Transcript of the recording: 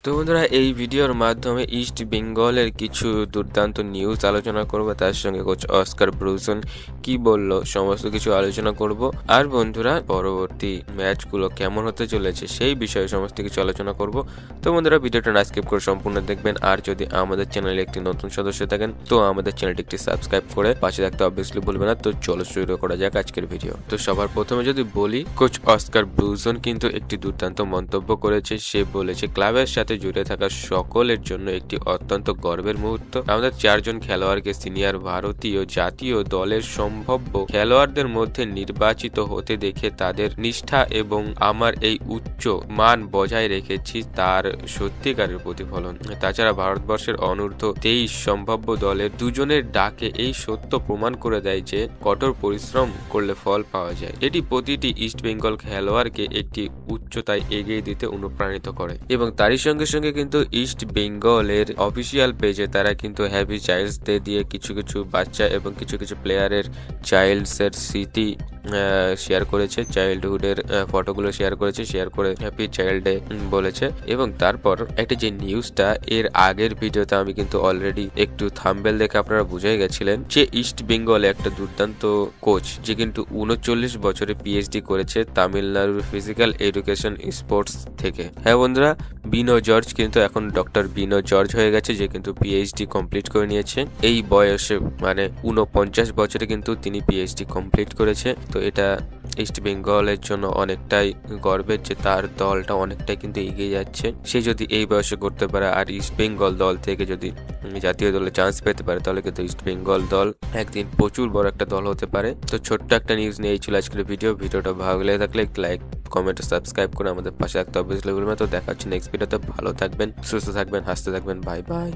তো বন্ধুরা, এই ভিডিওর মাধ্যমে ইস্ট বেঙ্গলের কিছু দুর্দান্ত নিউজ আলোচনা করব, তার সঙ্গে কোচ অস্কার ব্রুসন কি বলল সমস্ত কিছু আলোচনা করব। আর বন্ধুরা, পরবর্তী ম্যাচগুলো কেমন হতে চলেছে সেই বিষয়ে সমস্ত কিছু আলোচনা করব। তো বন্ধুরা, ভিডিওটা না স্কিপ করে সম্পূর্ণ দেখবেন। আর যদি আমাদের চ্যানেলে একটি নতুন সদস্য থাকেন তো আমাদের চ্যানেলটি একটি সাবস্ক্রাইব করে পাশে থাকতে অবভিয়াসলি ভুলবেন না। তো চলো শুরু করা যাক আজকের ভিডিও। তো সবার প্রথমে যদি বলি, কোচ অস্কার ব্রুসন কিন্তু একটি দুর্দান্ত মন্তব্য করেছে। সে বলেছে, ক্লাবের সাথে জুড়ে থাকা সকলের জন্য একটি অত্যন্ত গর্বের মুহূর্ত। আমাদের 4 জন খেলোয়াড়কে সিনিয়র ভারতীয় জাতীয় দলের সম্ভাব্য খেলোয়াড়দের মধ্যে নির্বাচিত হতে দেখে তাদের নিষ্ঠা এবং আমার এই উচ্চ মান বজায় রেখেছি তার সত্যিকারের প্রতিফলন। তাছাড়া ভারতবর্ষের অনূর্ধ্ব 23 সম্ভাব্য দলের 2 জনের ডাকে এই সত্য প্রমাণ করে দেয় যে কঠোর পরিশ্রম করলে ফল পাওয়া যায়। এটি প্রতিটি ইস্ট বেঙ্গল খেলোয়াড়কে একটি উচ্চতায় এগিয়ে দিতে অনুপ্রাণিত করে। এবং তারই সঙ্গে সঙ্গে কিন্তু ইস্ট বেঙ্গলের অফিসিয়াল পেজে তারা কিন্তু হ্যাপি চাইল্ডস ডে দিয়ে কিছু কিছু বাচ্চা এবং কিছু কিছু প্লেয়ারের চাইল্ডসের স্মৃতি শেয়ার করেছে, চাইল্ডহুডের ফটোগুলো শেয়ার করেছে, শেয়ার করে হ্যাপি চাইল্ড ডে বলেছে। এবং তারপর একটা যে নিউজটা এর আগের ভিডিওতে আমি কিন্তু অলরেডি একটু থাম্বনেল দেখে আপনারা বুঝেই গেছিলেন যে ইস্ট বেঙ্গলে একটা দুর্দান্ত কোচ যে কিন্তু 39 বছরে পিএইচডি করেছে তামিলনাড়ুর ফিজিক্যাল এডুকেশন স্পোর্টস থেকে। হ্যাঁ বন্ধুরা, বিনো জর্জ কিন্তু এখন ডক্টর বিনো জর্জ হয়ে গেছে, যে কিন্তু পিএইচডি কমপ্লিট করে নিয়েছে এই বয়সে, মানে 49 বছরে কিন্তু তিনি পিএইচডি কমপ্লিট করেছে। তো এটা ইস্ট বেঙ্গলের জন্য অনেকটাই গর্বের যে তার দলটা অনেকটাই কিন্তু এগিয়ে যাচ্ছে। সে যদি এই বয়সে করতে পারে আর ইস্ট বেঙ্গল দল থেকে যদি জাতীয় দলে চান্স পেতে পারে তাহলে কিন্তু ইস্ট বেঙ্গল দল একদিন প্রচুর বড় একটা দল হতে পারে। তো ছোট্ট একটা নিউজ নিয়ে এই ছিল আজকের ভিডিওটা ভালো লেগে থাকলে লাইক কমেন্ট সাবস্ক্রাইব করে আমাদের পাশে থাকতে অবভিয়াসলি ভুলবেন না। তো দেখা হচ্ছে নেক্সট ভিডিওতে। ভালো থাকবেন, সুস্থ থাকবেন, হাসতে থাকবেন। Bye bye.